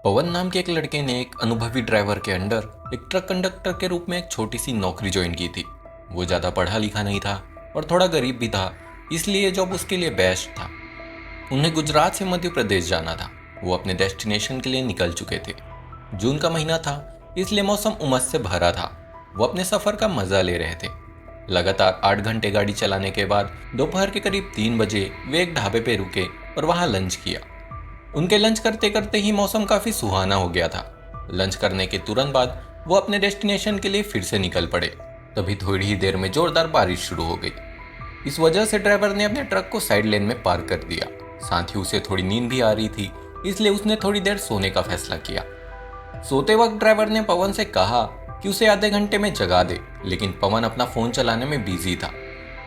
पवन नाम के एक लड़के ने एक अनुभवी ड्राइवर के अंडर एक ट्रक कंडक्टर के रूप में एक छोटी सी नौकरी ज्वाइन की थी। वो ज़्यादा पढ़ा लिखा नहीं था और थोड़ा गरीब भी था, इसलिए जॉब उसके लिए बेस्ट था। उन्हें गुजरात से मध्य प्रदेश जाना था। वो अपने डेस्टिनेशन के लिए निकल चुके थे। जून का महीना था, इसलिए मौसम उमस से भरा था। वो अपने सफ़र का मज़ा ले रहे थे। लगातार 8 घंटे गाड़ी चलाने के बाद दोपहर के करीब 3 बजे वे एक ढाबे पे रुके और वहाँ लंच किया। उनके लंच करते करते ही मौसम काफ़ी सुहाना हो गया था। लंच करने के तुरंत बाद वो अपने डेस्टिनेशन के लिए फिर से निकल पड़े। तभी थोड़ी ही देर में जोरदार बारिश शुरू हो गई। इस वजह से ड्राइवर ने अपने ट्रक को साइड लेन में पार्क कर दिया। साथ ही उसे थोड़ी नींद भी आ रही थी, इसलिए उसने थोड़ी देर सोने का फैसला किया। सोते वक्त ड्राइवर ने पवन से कहा कि उसे आधे घंटे में जगा दे, लेकिन पवन अपना फ़ोन चलाने में बिजी था।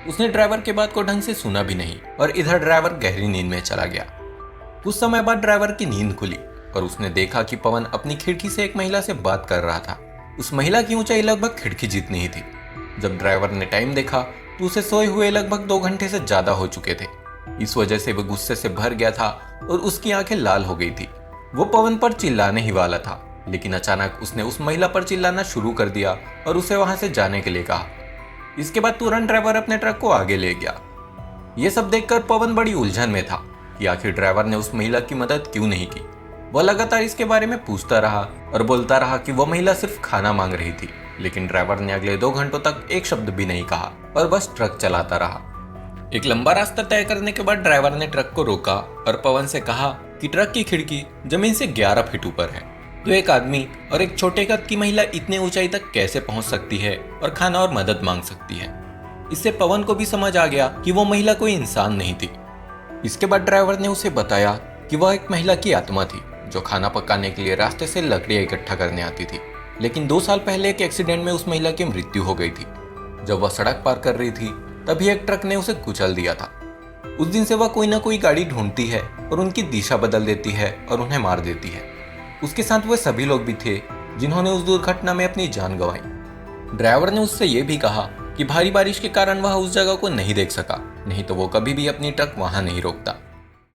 उसने ड्राइवर के बात को ढंग से सुना भी नहीं और इधर ड्राइवर गहरी नींद में चला गया। कुछ समय बाद ड्राइवर की नींद खुली और उसने देखा कि पवन अपनी खिड़की से एक महिला से बात कर रहा था। उस महिला की ऊंचाई लगभग खिड़की जितनी ही थी। जब ड्राइवर ने टाइम देखा तो उसे सोए हुए लगभग 2 घंटे से ज्यादा हो चुके थे। इस वजह से वह गुस्से से भर गया था और उसकी आंखें लाल हो गई थी। वो पवन पर चिल्लाने ही वाला था, लेकिन अचानक उसने उस महिला पर चिल्लाना शुरू कर दिया और उसे वहां से जाने के लिए कहा। इसके बाद तुरंत ड्राइवर अपने ट्रक को आगे ले गया। यह सब देखकर पवन बड़ी उलझन में था कि आखिर ड्राइवर ने उस महिला की मदद क्यों नहीं की। वह लगातार इसके बारे में पूछता रहा और बोलता रहा कि वह महिला सिर्फ खाना मांग रही थी, लेकिन ड्राइवर ने अगले 2 घंटों तक एक शब्द भी नहीं कहा और बस ट्रक चलाता रहा। एक लंबा रास्ता तय करने के बाद ड्राइवर ने ट्रक को रोका और पवन से कहा कि ट्रक की खिड़की जमीन से 11 फीट ऊपर है, तो एक आदमी और एक छोटे कद की महिला इतने ऊंचाई तक कैसे पहुंच सकती है और खाना और मदद मांग सकती है। इससे पवन को भी समझ आ गया कि वो महिला कोई इंसान नहीं थी। इसके बाद ड्राइवर ने उसे बताया कि वह एक महिला की आत्मा थी जो खाना पकाने के लिए रास्ते से लकड़ियां इकट्ठा करने आती थी, लेकिन 2 साल पहले एक एक्सीडेंट में उस महिला की मृत्यु हो गई थी। जब वह सड़क पार कर रही थी तभी एक ट्रक ने उसे कुचल दिया था। उस दिन से वह कोई ना कोई गाड़ी ढूंढती है और उनकी दिशा बदल देती है और उन्हें मार देती है। उसके साथ वे सभी लोग भी थे जिन्होंने उस दुर्घटना में अपनी जान गंवाई। ड्राइवर ने उससे यह भी कहा कि भारी बारिश के कारण वह उस जगह को नहीं देख सका, नहीं तो वो कभी भी अपनी ट्रक वहां नहीं रोकता।